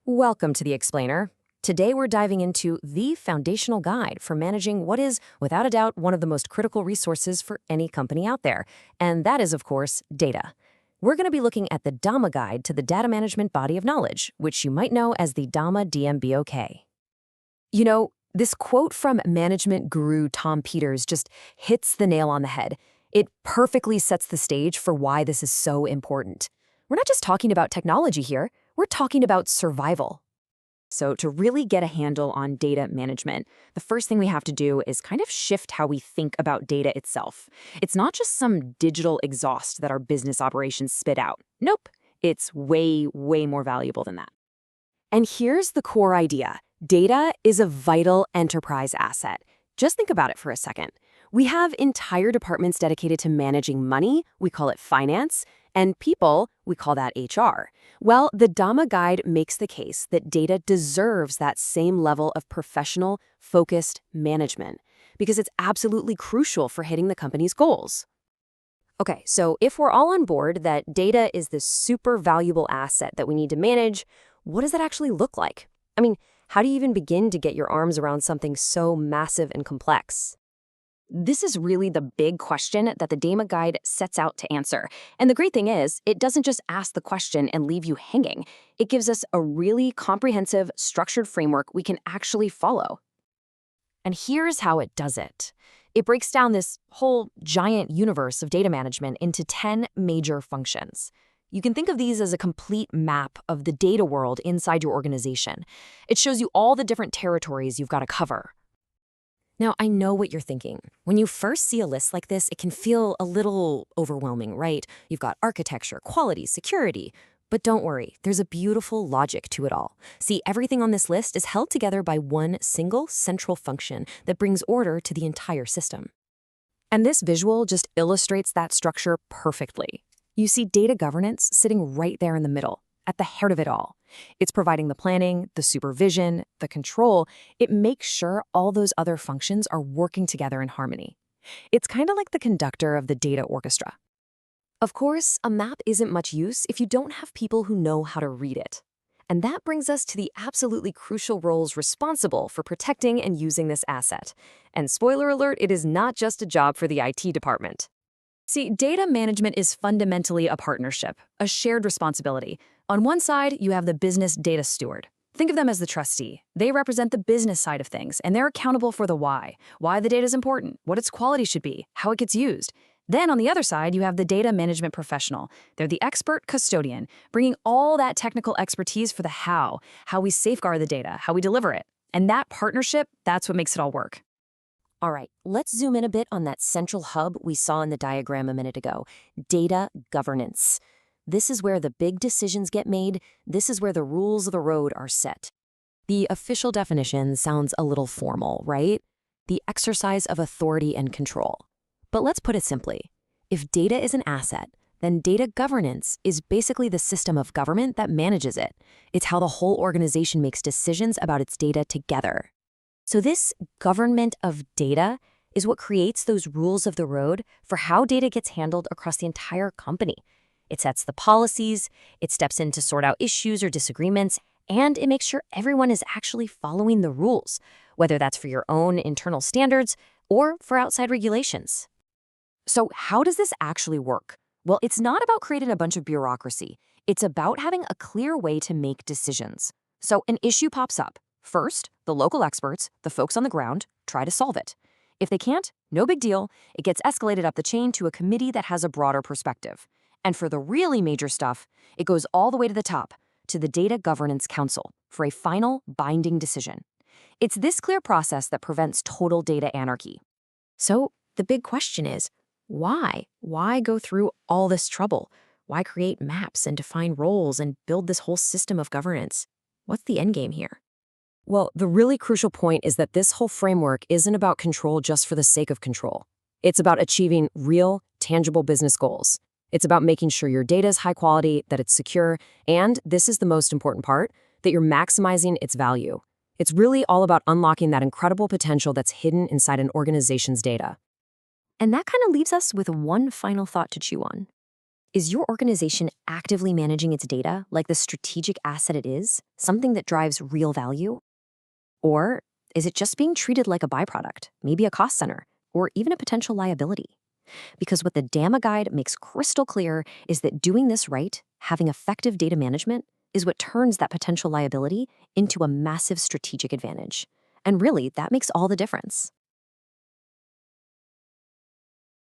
Welcome to the Explainer. Today we're diving into the foundational guide for managing what is, without a doubt, one of the most critical resources for any company out there. And that is, of course, data. We're going to be looking at the DAMA guide to the data management body of knowledge, which you might know as the DAMA-DMBOK. You know, this quote from management guru Tom Peters just hits the nail on the head. It perfectly sets the stage for why this is so important. We're not just talking about technology here. We're talking about survival. So to really get a handle on data management, the first thing we have to do is kind of shift how we think about data itself. It's not just some digital exhaust that our business operations spit out. Nope, it's way, way more valuable than that. And here's the core idea. Data is a vital enterprise asset. Just think about it for a second. We have entire departments dedicated to managing money, we call it finance, and people, we call that HR. Well, the DAMA guide makes the case that data deserves that same level of professional, focused management because it's absolutely crucial for hitting the company's goals. Okay, so if we're all on board that data is this super valuable asset that we need to manage, what does that actually look like? I mean, how do you even begin to get your arms around something so massive and complex? This is really the big question that the DAMA guide sets out to answer. And the great thing is, it doesn't just ask the question and leave you hanging. It gives us a really comprehensive, structured framework we can actually follow. And here's how it does it. It breaks down this whole giant universe of data management into 10 major functions. You can think of these as a complete map of the data world inside your organization. It shows you all the different territories you've got to cover. Now, I know what you're thinking. When you first see a list like this, it can feel a little overwhelming, right? You've got architecture, quality, security. But don't worry, there's a beautiful logic to it all. See, everything on this list is held together by one single central function that brings order to the entire system. And this visual just illustrates that structure perfectly. You see data governance sitting right there in the middle, at the heart of it all. It's providing the planning, the supervision, the control. It makes sure all those other functions are working together in harmony. It's kind of like the conductor of the data orchestra. Of course, a map isn't much use if you don't have people who know how to read it. And that brings us to the absolutely crucial roles responsible for protecting and using this asset. And spoiler alert, it is not just a job for the IT department. See, data management is fundamentally a partnership, a shared responsibility. On one side, you have the business data steward. Think of them as the trustee. They represent the business side of things, and they're accountable for the why the data is important, what its quality should be, how it gets used. Then on the other side, you have the data management professional. They're the expert custodian, bringing all that technical expertise for the how we safeguard the data, how we deliver it. And that partnership, that's what makes it all work. All right, let's zoom in a bit on that central hub we saw in the diagram a minute ago, data governance. This is where the big decisions get made. This is where the rules of the road are set. The official definition sounds a little formal, right? The exercise of authority and control. But let's put it simply. If data is an asset, then data governance is basically the system of government that manages it. It's how the whole organization makes decisions about its data together. So this government of data is what creates those rules of the road for how data gets handled across the entire company. It sets the policies, it steps in to sort out issues or disagreements, and it makes sure everyone is actually following the rules, whether that's for your own internal standards or for outside regulations. So how does this actually work? Well, it's not about creating a bunch of bureaucracy. It's about having a clear way to make decisions. So an issue pops up. First, the local experts, the folks on the ground, try to solve it. If they can't, no big deal. It gets escalated up the chain to a committee that has a broader perspective. And for the really major stuff, it goes all the way to the top, to the Data Governance Council, for a final, binding decision. It's this clear process that prevents total data anarchy. So the big question is, why? Why go through all this trouble? Why create maps and define roles and build this whole system of governance? What's the end game here? Well, the really crucial point is that this whole framework isn't about control just for the sake of control. It's about achieving real, tangible business goals. It's about making sure your data is high quality, that it's secure, and this is the most important part, that you're maximizing its value. It's really all about unlocking that incredible potential that's hidden inside an organization's data. And that kind of leaves us with one final thought to chew on. Is your organization actively managing its data like the strategic asset it is, something that drives real value? Or is it just being treated like a byproduct, maybe a cost center, or even a potential liability? Because what the DAMA guide makes crystal clear is that doing this right, having effective data management, is what turns that potential liability into a massive strategic advantage. And really, that makes all the difference.